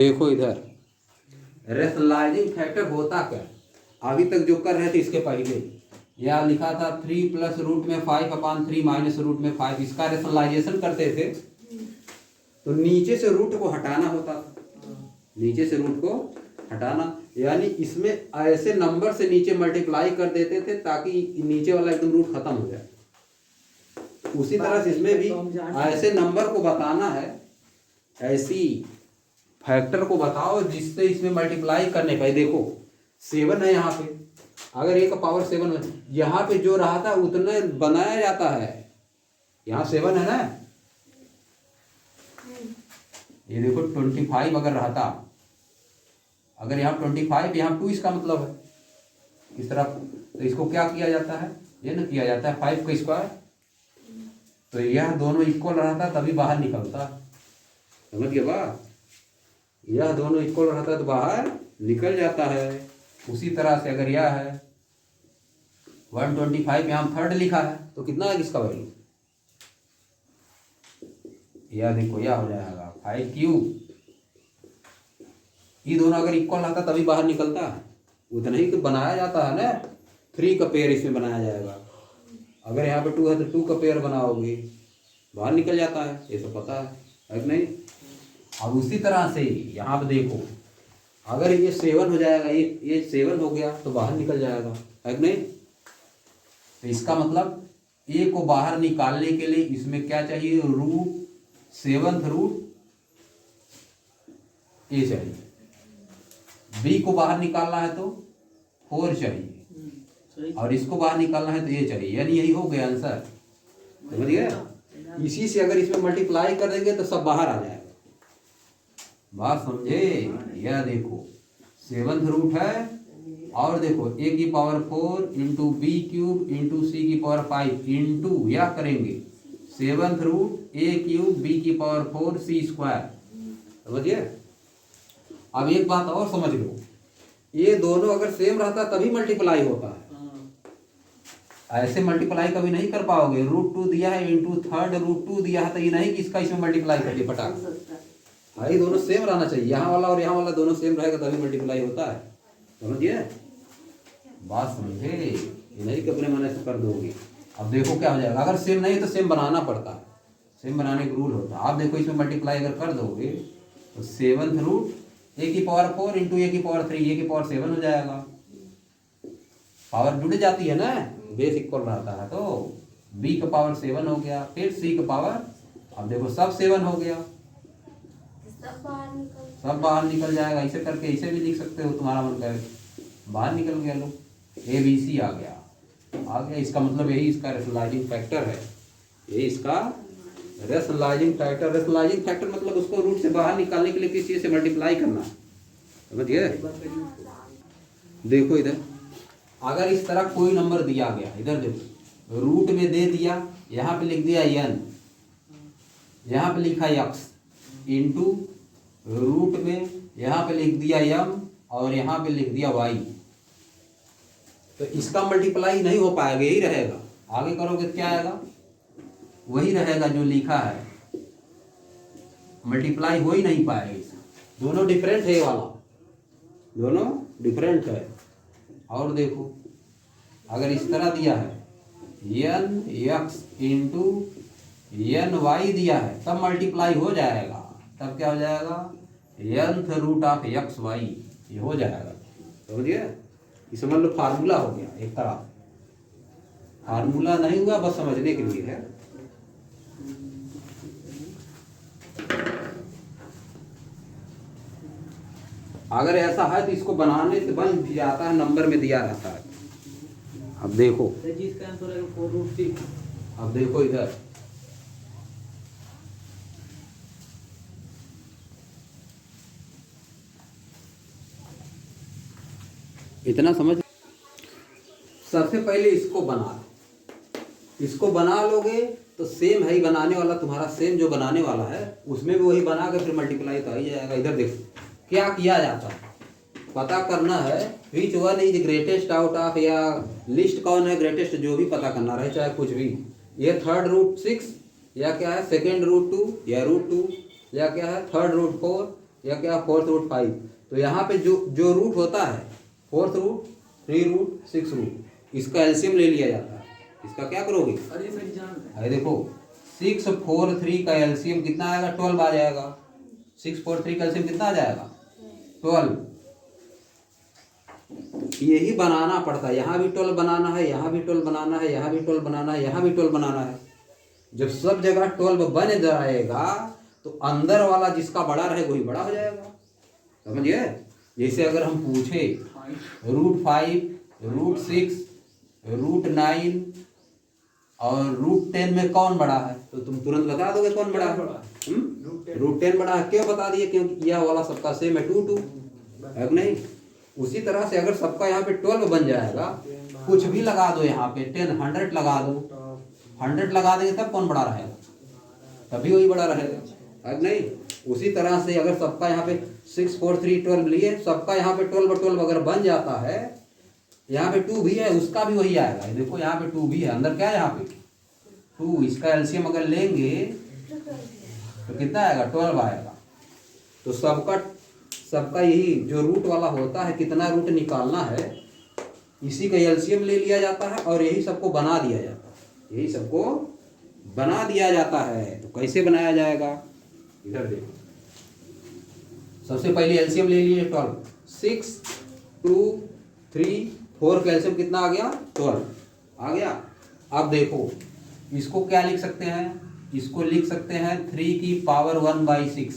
देखो इधर rationalising factor होता क्या, अभी तक जो कर रहे थे इसके पहले यह लिखा था 3 प्लस रूट में 5/3 माइनस रूट में 5। इसका रेशनलाइजेशन करते थे तो नीचे से रूट को हटाना होता था, नीचे से रूट को हटाना, यानी इसमें ऐसे नंबर से नीचे मल्टीप्लाई कर देते थे ताकि नीचे वाला एकदम रूट खत्म हो जाए। उसी तरह से इसमें भी ऐसे नंबर को बताना है, ऐसी फैक्टर को बताओ जिससे इसमें मल्टीप्लाई करने का। देखो 7 है यहाँ पे, अगर a का पावर 7 है, यहाँ पे जो रहा था उतना बनाया जाता है। यहाँ 7 है ना, ये देखो 25 अगर रहता, अगर यहाँ 25 यहाँ 2 इसका मतलब है इस तरफ, तो इसको क्या किया जाता है, ये ना किया जाता है 5 का स्क्वायर, तो यह दोनों इक्वल रहता तभी बाहर निकलता। समझ गए बात, यह दोनों इक्वल रहता तो बाहर निकल जाता है। उसी तरह से अगर यह है 125 यहाँ थर्ड लिखा है तो कितना है इसका वैल्यू, यह देखो यह हो जाएगा 5 ये दोनों अगर इक्वल रहता तभी बाहर निकलता है, उतना ही तो बनाया जाता है ना। 3 का पेयर इसमें बनाया जाएगा, अगर यहाँ पे 2 है तो 2 का पेयर बनाओगे बाहर निकल जाता है, ये सब पता है कि नहीं। अब उसी तरह से यहाँ पे देखो, अगर ये 7 हो जाएगा, ये 7 हो गया तो बाहर निकल जाएगा, है कि नहीं। तो इसका मतलब a को बाहर निकालने के लिए इसमें क्या चाहिए, रूट 7th रूट a चाहिए, b को बाहर निकालना है तो 4 चाहिए, और इसको बाहर निकालना है तो a चाहिए, यानी यही हो गया आंसर। समझ गए। इसी से अगर इसमें मल्टीप्लाई कर देंगे तो सब बाहर आ जाएगा। बात समझे। यह देखो 7th रूट है, और देखो a की power 4 into B cube into C की पावर 5 इंटू यह करेंगे 7th root a cube b की पावर 4 c स्क्वायर। समझिए। अब एक बात और समझ लो, ये दोनों अगर सेम रहता तभी मल्टीप्लाई होता है, ऐसे मल्टीप्लाई कभी नहीं कर पाओगे। √2 दिया है इंटू थर्ड √2 दिया है, तो ये नहीं कि इसका इसमें मल्टीप्लाई करिए फटाक। भाई दोनों सेम रहना चाहिए, यहाँ वाला और यहाँ वाला दोनों सेम रहेगा तभी मल्टीप्लाई होता है। समझिए बात, समझे। ये नहीं कि अपने मन से कर दोगे। अब देखो क्या हो जाएगा, अगर सेम नहीं तो सेम बनाना पड़ता है, सेम बनाने का रूल होता है। आप देखो इसमें मल्टीप्लाई अगर कर दोगे तो 7th रूट a की पावर 4 इंटू a की पावर 3 a की पावर 7 हो जाएगा। पावर जुड़ जाती है ना, बेस इक्वल रहता है, तो b का पावर 7 हो गया, फिर c का पावर, अब देखो सब 7 हो गया, सब बाहर निकल जाएगा। ऐसे करके ऐसे भी लिख सकते हो, तुम्हारा मन करे बाहर निकल गया, लो ABC आ गया। इसका मतलब यही इसका रेशनलाइजिंग फैक्टर है, ये इसका रेशनलाइजिंग फैक्टर। रेशनलाइजिंग फैक्टर मतलब उसको रूट से बाहर निकालने के लिए किसी चीज से मल्टीप्लाई करना। समझिए। देखो इधर अगर इस तरह कोई नंबर दिया गया, इधर देखो रूट में दे दिया, यहाँ पे लिख दिया n, यहाँ पे लिखा x इंटू रूट में यहाँ पे लिख दिया m और यहाँ पे लिख दिया y, तो इसका मल्टीप्लाई नहीं हो पाएगा, यही रहेगा। आगे करोगे क्या आएगा, वही रहेगा जो लिखा है, मल्टीप्लाई हो ही नहीं पाएगा। इसका दोनों डिफरेंट है, वाला दोनों डिफरेंट है। और देखो अगर इस तरह दिया है n(x) इंटू n(y) दिया है, तब मल्टीप्लाई हो जाएगा, तब क्या हो जाएगा, nth रूट ऑफ xy, ये हो जाएगा। समझिए। ये समझ लो फार्मूला हो गया, एक तरह फार्मूला नहीं हुआ, बस समझने के लिए है। अगर ऐसा है तो इसको बनाने से बन भी जाता है, नंबर में दिया रहता है। अब देखो, अब देखो इधर इतना समझ। सबसे पहले इसको बना लो, इसको बना लोगे तो सेम है ही बनाने वाला तुम्हारा, सेम जो बनाने वाला है उसमें भी वही बना के फिर मल्टीप्लाई तो आ ही जाएगा। इधर देखो क्या किया जाता है, पता करना है which one is greatest out of, या लिस्ट कौन है ग्रेटेस्ट, जो भी पता करना रहे, चाहे कुछ भी। ये थर्ड रूट 6 या क्या है, सेकेंड रूट 2 या रूट 2 या क्या है, थर्ड रूट 4 या क्या 4th रूट 5। तो यहाँ पे जो जो रूट होता है 4th रूट 3 रूट 6 रूट, इसका एलसीएम ले लिया जाता है। इसका क्या करोगे, अरे देखो 6 4 3 का एलसीएम कितना आएगा, 12 आ जाएगा। 6 4 3 का एलसीएम कितना आ जाएगा, 12। यही बनाना पड़ता है, यहाँ भी 12 बनाना है, यहाँ भी 12 बनाना है, यहाँ भी 12 बनाना है, यहाँ भी 12 बनाना है। जब सब जगह 12 बन जाएगा तो अंदर वाला जिसका बड़ा रहे वही बड़ा हो जाएगा, समझिए। जैसे अगर हम पूछे रूट 5 रूट 6 रूट 9 और रूट 10 में कौन बड़ा है, तो तुम तुरंत बता दोगे कौन बड़ा है। रूट 10 बड़ा है, क्यों बता दिए, क्योंकि यह वाला सबका सेम है 2 2, है कि नहीं। उसी तरह से अगर सबका यहाँ पे 12 बन जाएगा, कुछ भी लगा दो यहाँ पे 10 100 लगा दो, 100 लगा देंगे तब कौन बड़ा रहेगा, तभी वही बड़ा रहेगा, है कि नहीं। उसी तरह से अगर सबका यहाँ पे 6 4 3 12 लिए, सबका यहाँ पे 12 12 अगर बन जाता है, यहाँ पे 2 भी है उसका भी वही आएगा। देखो यहाँ पे 2 भी है, अंदर क्या है यहाँ पे 2, इसका एलसीएम अगर लेंगे तो कितना आएगा, 12 आएगा। तो सबका यही जो रूट वाला होता है, कितना रूट निकालना है, इसी का एलसीएम ले लिया जाता है और यही सबको बना दिया जाता है, यही सबको बना दिया जाता है। तो कैसे बनाया जाएगा, इधर देखो। सबसे पहले एलसीएम ले लिए 12, 6 2 3 4 का एलसीएम कितना आ गया, 12 आ गया। अब देखो इसको क्या लिख सकते हैं, इसको लिख सकते हैं 3 की पावर 1/6,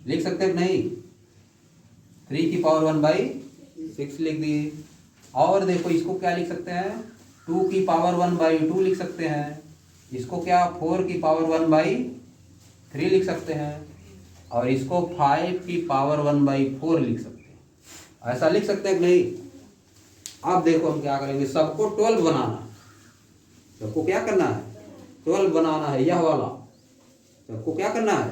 लिख सकते हैं नहीं, 3 की पावर 1/6 लिख दिए। और देखो इसको क्या लिख सकते हैं, 2 की पावर 1/2 लिख सकते हैं। इसको क्या 4 की पावर 1/3 लिख सकते हैं, और इसको 5 की पावर 1/4 लिख सकते हैं। ऐसा लिख सकते हैं नहीं। अब देखो हम क्या करेंगे, सबको 12 बनाना, सबको क्या करना है, 12 बनाना है। यह वाला सबको क्या करना है,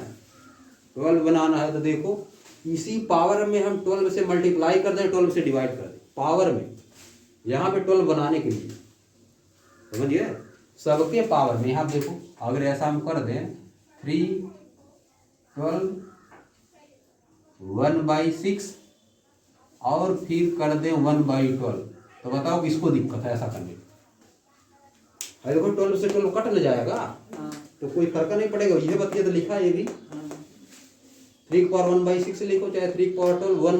12 बनाना है। तो देखो इसी पावर में हम 12 से मल्टीप्लाई कर दें, 12 से डिवाइड कर दें, पावर में यहाँ पे 12 बनाने के लिए, समझिए। सबके पावर में यहाँ देखो, अगर ऐसा हम कर दें 3 12 1/6 और फिर कर दें 1/12, तो बताओ किसको दिक्कत है ऐसा करने में। देखो 12 से 12 कट ले जाएगा, तो कोई फर्क नहीं पड़ेगा। ये बतिया तो लिखा है ये भी, 3 की पावर 1/6 लिखो, चाहे 3 की पावर 12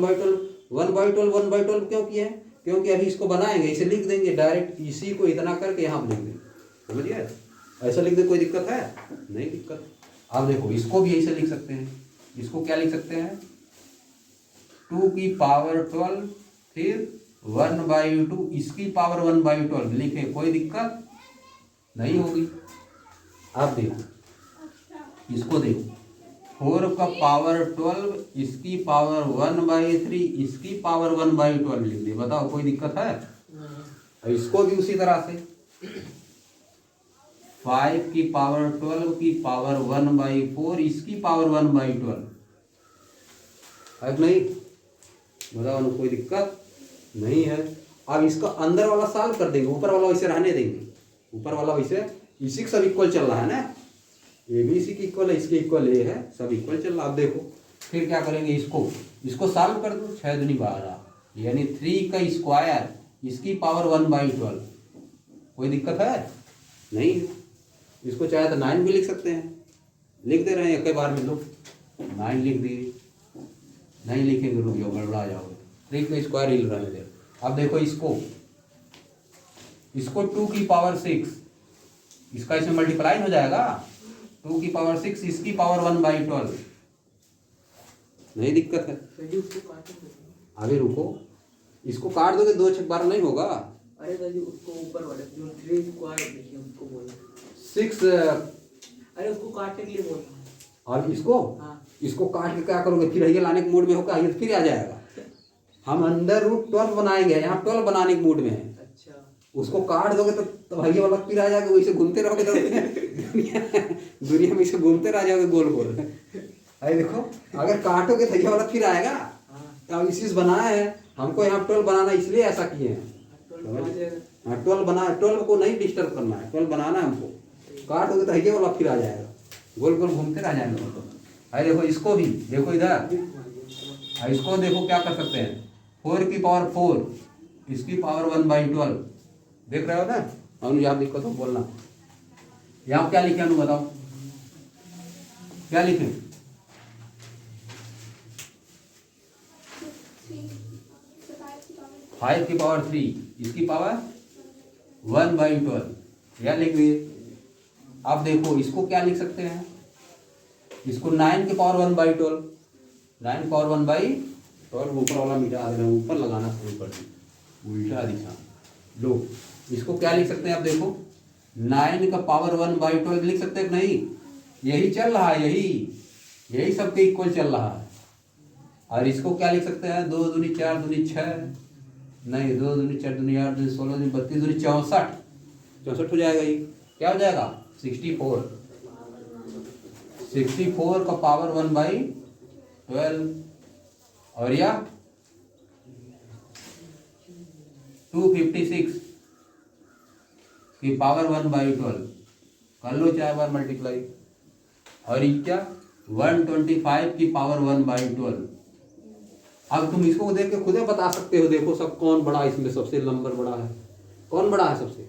1/12 1/12 क्यों किया है, क्योंकि अभी इसको बनाएंगे, इसे लिख देंगे डायरेक्ट, इसी को इतना करके यहाँ लिख देंगे, समझिए। ऐसा लिख दे, कोई दिक्कत है नहीं, दिक्कत। अब देखो इसको भी ऐसे लिख सकते हैं, इसको क्या लिख सकते हैं, 2 की पावर 12 फिर 1/2, इसकी पावर 1/12 लिखे, कोई दिक्कत नहीं होगी। अब देखो इसको देखो, 4 का पावर 12, इसकी पावर 1/3, इसकी पावर 1/12 लिख दे, बताओ कोई दिक्कत है। और इसको भी उसी तरह से 5 की पावर 12 की पावर 1/4, इसकी पावर 1/12 है नहीं, बताओ ना, कोई दिक्कत नहीं है। अब इसका अंदर वाला सॉल्व कर देंगे, ऊपर वाला वैसे रहने देंगे, ऊपर वाला वैसे, इसी का सब इक्वल चल रहा है ना, ये भी इसी की इक्वल है, इसके इक्वल ये है, सब इक्वल चल रहा। अब देखो फिर क्या करेंगे, इसको सॉल्व कर दो, 6 दूनी 12, यानी 3 का स्क्वायर, इसकी पावर 1/12, कोई दिक्कत है नहीं। इसको चाहे तो 9 भी लिख सकते हैं, लिख दे रहे हैं एक बार में, लो 9 लिख दिए, नहीं लिखेंगे रुक जाओ, गड़बड़ा जाओगे, 3 का स्क्वायर ही रहने दे। अब देखो इसको 2 की पावर 6, इसका इसमें मल्टीप्लाई हो जाएगा, 2 की पावर 6, इसकी पावर 1/12, नहीं दिक्कत है। अभी रुको, इसको काट दोगे 2 6 बार नहीं होगा। अरे दादी उसको ऊपर वाले जो 3 स्क्वायर लिखिए उसको बोलो 6, अरे उसको काटने के लिए बोल रहा हूं। और इसको इसको काट के क्या करोगे, फिर ये लाने के मूड में होगा, ये फिर आ जाएगा। हम अंदर रूट 12 बनाएंगे, यहाँ 12 बनाने के मूड में है। अच्छा, उसको काट दोगे तो भैया वाला फिर आ जाएगा, वैसे घूमते रहोगे तो दुनिया में इसे घूमते रह जाओगे गोल गोल। अरे देखो अगर काटोगे तो ये वाला फिर आएगा। अब इसी से बनाया है, हमको यहाँ 12 बनाना, इसलिए ऐसा किए हैं। 12 बना, 12 को नहीं डिस्टर्ब करना है, 12 बनाना है हमको। काटोगे तो ये वाला फिर आ जाएगा, गोल गोल घूमते रह जाएंगे। अरे देखो इसको भी देखो इधर, इसको देखो क्या कर सकते हैं, 4 की पावर 4 इसकी पावर 1/12 देख रहे हो ना। अनुज आप दिक्कत हो बोलना, यहाँ क्या लिखे अनु बताओ क्या लिखे, 5 की पावर 3 इसकी पावर 1/12 यह लिख दिए। अब देखो इसको क्या लिख सकते हैं, इसको 9 की पावर 1/12, 9 की पावर 1/12 ऊपर वाला मिटा देना, ऊपर लगाना शुरू कर दी उल्टा दिशा। लो इसको क्या लिख सकते हैं, आप देखो 9 का पावर 1/12 लिख सकते हैं कि नहीं, यही चल रहा है, यही सबके इक्वल चल रहा है। और इसको क्या लिख सकते हैं, 2 दूनी 4 दूनी 6 नहीं, 2 दूनी 4 दूनी 8 दूनी 16 दूनी 32 दूनी 64 हो जाएगा। ये क्या हो जाएगा 64 का पावर 1/12 और या 256 की पावर 1/12 कर लो 4 बार मल्टीप्लाई। और ये क्या 125 की पावर 1/12। अब तुम इसको देख के खुद ही बता सकते हो, देखो सब कौन बड़ा इसमें सबसे नंबर बड़ा है, कौन बड़ा है सबसे,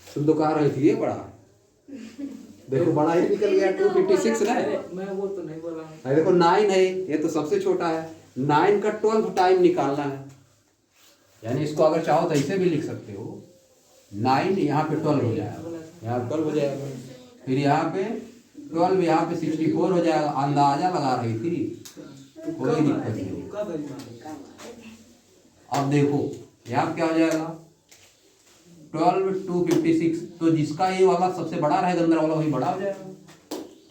तुम तो कह रहे थे ये बड़ा है, देखो बड़ा ही निकल गया 256 ना। मैं वो तो नहीं बोला। अरे देखो 9 है, ये तो सबसे छोटा है, 9 का 12 टाइम निकालना है, यानी इसको अगर चाहो तो ऐसे भी लिख सकते हो, 9 यहाँ पे 12 हो जाएगा, यहाँ 12 हो जाएगा, फिर यहाँ पे 12 यहाँ पे 64 हो जाएगा। अंदाजा लगा रही थी, कोई दिक्कत नहीं। अब देखो यहाँ क्या हो जाएगा 12 256, तो जिसका ये वाला सबसे बड़ा रहेगा अंदर वाला वही बड़ा हो जाएगा।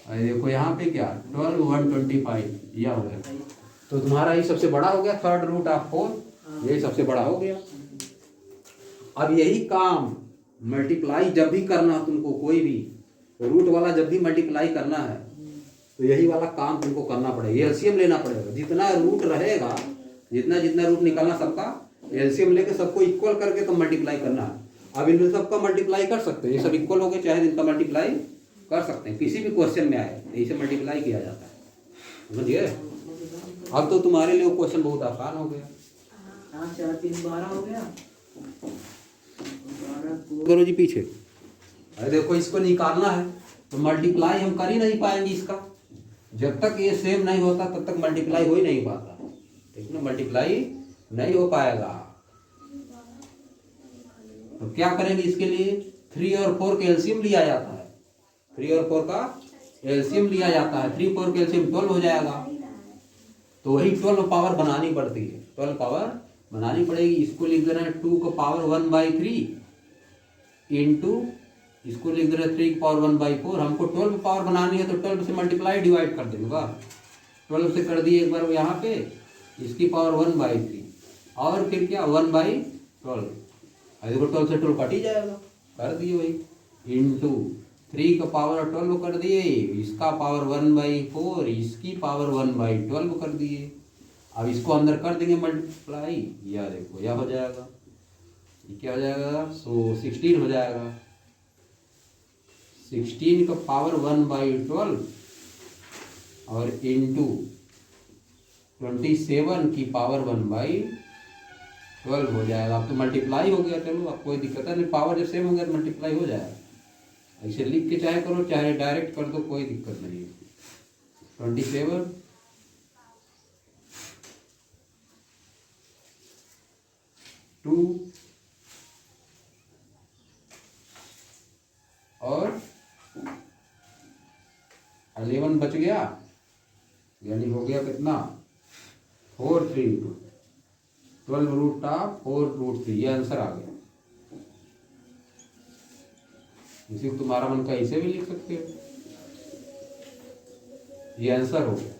अरे देखो यहाँ पे क्या 12 125 यह हो गया, तो तुम्हारा ये सबसे बड़ा हो गया, 3rd रूट ऑफ 4 यही सबसे बड़ा हो गया। अब यही काम मल्टीप्लाई जब भी करना तुमको, कोई भी रूट वाला जब भी मल्टीप्लाई करना है तो यही वाला काम तुमको करना पड़ेगा, एलसीएम लेना पड़ेगा। जितना रूट रहेगा, जितना जितना रूट निकालना सबका एलसीएम लेके सबको इक्वल करके तो मल्टीप्लाई करना है। अब इनमें सबका मल्टीप्लाई कर सकते हैं, ये सब इक्वल हो गए चाहे इनका मल्टीप्लाई कर सकते हैं, किसी भी क्वेश्चन में आए इसे मल्टीप्लाई किया जाता है, समझिए। अब तो तुम्हारे लिए क्वेश्चन बहुत आसान हो गया। 4 3 12 हो गया, करो जी पीछे। अरे देखो इसको निकालना है तो मल्टीप्लाई हम कर ही नहीं पाएंगे इसका, जब तक ये सेम नहीं होता तब तक मल्टीप्लाई हो ही नहीं पाता, ठीक ना, मल्टीप्लाई नहीं हो पाएगा। तो क्या करेंगे इसके लिए, 3 और 4 का एलसीएम लिया जाता है, 3 और 4 का एलसीएम लिया जाता है, 3 4 का एलसीएम 12 हो जाएगा। तो वही 12 पावर बनानी पड़ती है, 12 पावर बनानी पड़ेगी। इसको लिख देना है 2 का पावर 1/3 इंटू इसको लिख दे रहे 3 की पावर 1/4। हमको 12 पावर बनानी है तो 12 से मल्टीप्लाई डिवाइड कर देंगे, 12 से कर दिए एक बार यहाँ पे, इसकी पावर 1/3 और फिर क्या 1/12, देखो 12 से 12 कट ही जाएगा, कर दिए वही इंटू 3 का पावर 12 कर दिए, इसका पावर 1/4 इसकी पावर 1/12 कर दिए। अब इसको अंदर कर देंगे मल्टीप्लाई, यह देखो यह हो जाएगा, ये क्या हो जाएगा, सो 16 हो जाएगा। 16 का पावर 1/12 और इंटू 27 की पावर 1/12 हो जाएगा। अब तो मल्टीप्लाई हो गया, चलो अब कोई दिक्कत नहीं, पावर जब सेम हो गया तो मल्टीप्लाई हो जाएगा। ऐसे लिख के चाहे करो चाहे डायरेक्ट कर दो, कोई दिक्कत नहीं है। 27 2 और 11 बच गया, यानी हो गया कितना 4 3 2 12 रूट ऑफ 4 रूट 3, ये आंसर आ गया। इसी को तुम्हारा मन का ऐसे भी लिख सकते हो, ये आंसर हो गया।